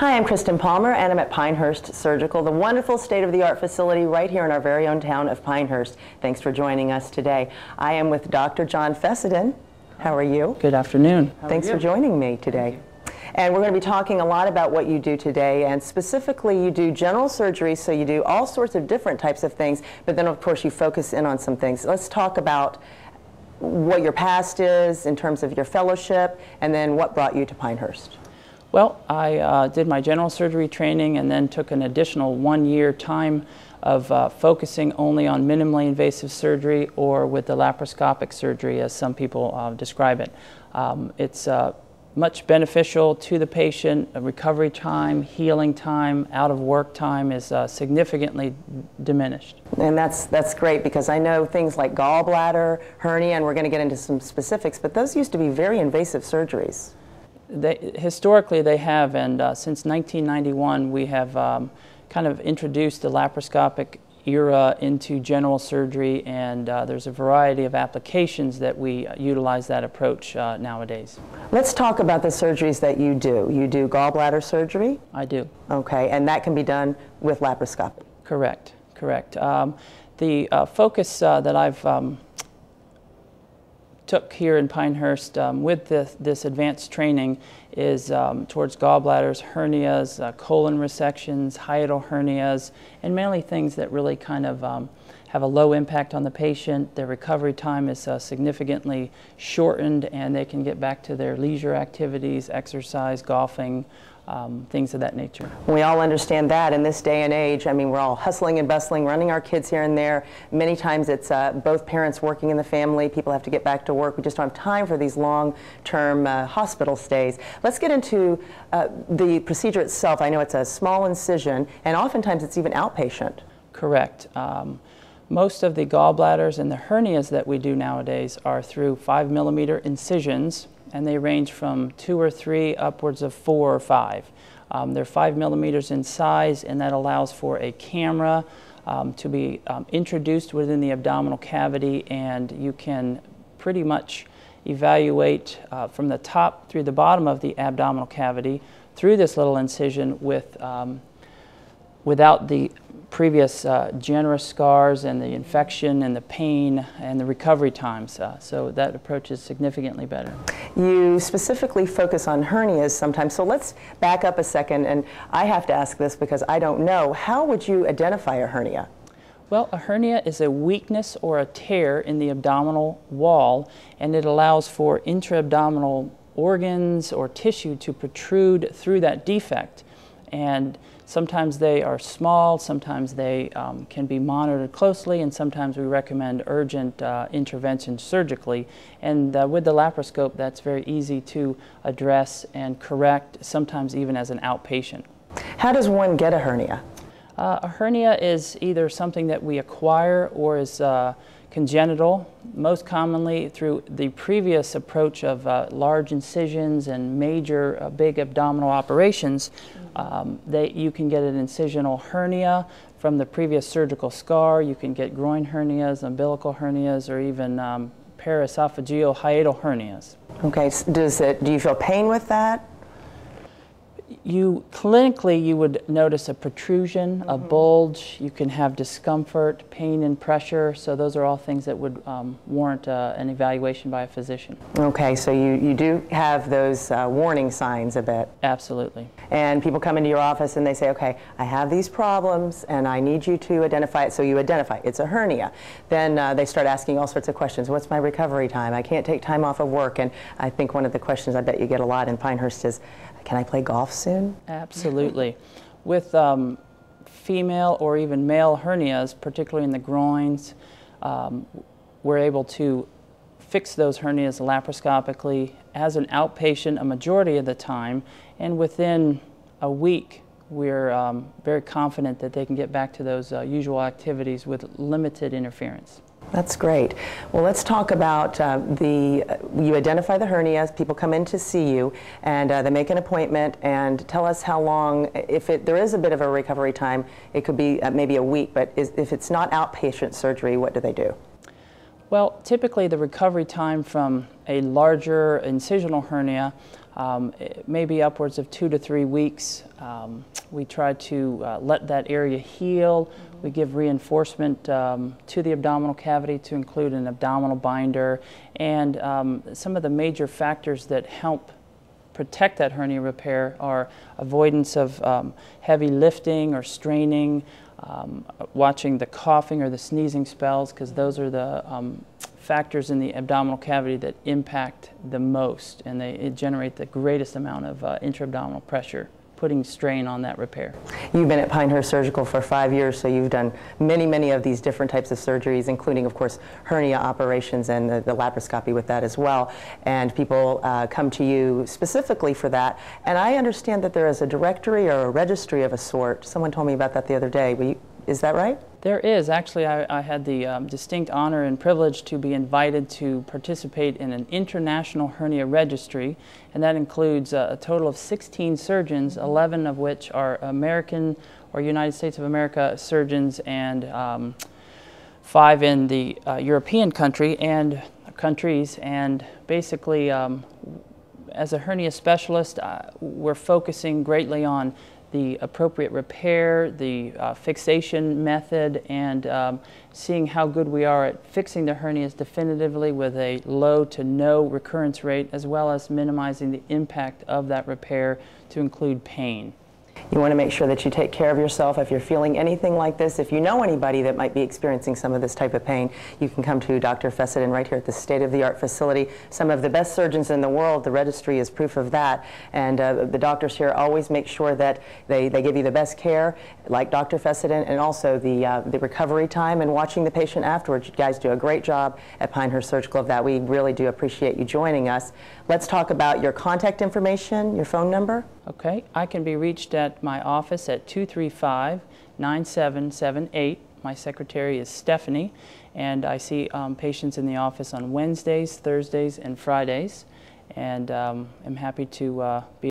Hi, I'm Kristen Palmer, and I'm at Pinehurst Surgical, the wonderful state-of-the-art facility right here in our very own town of Pinehurst. Thanks for joining us today. I am with Dr. John Fessenden. How are you? Good afternoon. Thanks for joining me today. And we're going to be talking a lot about what you do today, and specifically you do general surgery, so you do all sorts of different types of things, but then of course you focus in on some things. Let's talk about what your past is in terms of your fellowship, and then what brought you to Pinehurst. Well, I did my general surgery training and then took an additional 1-year time of focusing only on minimally invasive surgery, or with the laparoscopic surgery as some people describe it. It's much beneficial to the patient. Recovery time, healing time, out of work time is significantly diminished. And that's great, because I know things like gallbladder, hernia, and we're going to get into some specifics, but those used to be very invasive surgeries. Historically they have, and since 1991 we have kind of introduced the laparoscopic era into general surgery, and there's a variety of applications that we utilize that approach nowadays. Let's talk about the surgeries that you do. You do gallbladder surgery? I do. Okay, and that can be done with laparoscopic? Correct, correct. The focus that I've took here in Pinehurst with this advanced training is towards gallbladders, hernias, colon resections, hiatal hernias, and mainly things that really kind of have a low impact on the patient. Their recovery time is significantly shortened, and they can get back to their leisure activities, exercise, golfing, things of that nature. We all understand that in this day and age. I mean, we're all hustling and bustling, running our kids here and there. Many times it's both parents working in the family. People have to get back to work. We just don't have time for these long-term hospital stays. Let's get into the procedure itself. I know it's a small incision, and oftentimes it's even outpatient. Correct. Most of the gallbladders and the hernias that we do nowadays are through 5mm incisions, and they range from 2 or 3 upwards of 4 or 5. They're 5mm in size, and that allows for a camera to be introduced within the abdominal cavity, and you can pretty much evaluate from the top through the bottom of the abdominal cavity through this little incision without the previous generous scars and the infection and the pain and the recovery times. So that approach is significantly better. You specifically focus on hernias sometimes, so let's back up a second, and I have to ask this because I don't know. How would you identify a hernia? Well, a hernia is a weakness or a tear in the abdominal wall, and it allows for intra-abdominal organs or tissue to protrude through that defect. And sometimes they are small, sometimes they can be monitored closely, and sometimes we recommend urgent intervention surgically. And with the laparoscope, that's very easy to address and correct, sometimes even as an outpatient. How does one get a hernia? A hernia is either something that we acquire or is congenital, most commonly through the previous approach of large incisions and major big abdominal operations. You can get an incisional hernia from the previous surgical scar. You can get groin hernias, umbilical hernias, or even paraesophageal hiatal hernias. Okay, do you feel pain with that? Clinically, you would notice a protrusion, a bulge. You can have discomfort, pain and pressure. So those are all things that would warrant an evaluation by a physician. Okay, so you do have those warning signs a bit. Absolutely. And people come into your office and they say, okay, I have these problems and I need you to identify it. So you identify it's a hernia. Then they start asking all sorts of questions. What's my recovery time? I can't take time off of work. And I think one of the questions I bet you get a lot in Pinehurst is, can I play golf soon? Absolutely. With female or even male hernias, particularly in the groins, we're able to fix those hernias laparoscopically as an outpatient a majority of the time, and within a week we're very confident that they can get back to those usual activities with limited interference. That's great. Well, let's talk about you identify the hernias, people come in to see you, and they make an appointment, and tell us how long, if there is a bit of a recovery time, it could be maybe a week, but if it's not outpatient surgery, what do they do? Well, typically the recovery time from a larger incisional hernia maybe upwards of 2 to 3 weeks. We try to let that area heal. We give reinforcement to the abdominal cavity to include an abdominal binder, and some of the major factors that help protect that hernia repair are avoidance of heavy lifting or straining, watching the coughing or the sneezing spells, because those are the factors in the abdominal cavity that impact the most, and they generate the greatest amount of intra-abdominal pressure, putting strain on that repair. You've been at Pinehurst Surgical for 5 years, so you've done many of these different types of surgeries, including, of course, hernia operations and the laparoscopy with that as well. And people come to you specifically for that. And I understand that there is a directory or a registry of a sort. Someone told me about that the other day. Is that right? There is. Actually, I had the distinct honor and privilege to be invited to participate in an international hernia registry, and that includes a total of 16 surgeons, 11 of which are American or United States of America surgeons, and 5 in the European countries. And basically, as a hernia specialist, we're focusing greatly on the appropriate repair, the fixation method, and seeing how good we are at fixing the hernias definitively with a low to no recurrence rate, as well as minimizing the impact of that repair to include pain. You want to make sure that you take care of yourself. If you're feeling anything like this, if you know anybody that might be experiencing some of this type of pain, you can come to Dr. Fessenden right here at the state-of-the-art facility. Some of the best surgeons in the world, the registry is proof of that. And the doctors here always make sure that they give you the best care, like Dr. Fessenden, and also the recovery time and watching the patient afterwards. You guys do a great job at Pinehurst Surgical of that. We really do appreciate you joining us. Let's talk about your contact information, your phone number. Okay, I can be reached at my office at 235-9778. My secretary is Stephanie, and I see patients in the office on Wednesdays, Thursdays, and Fridays, and I'm happy to be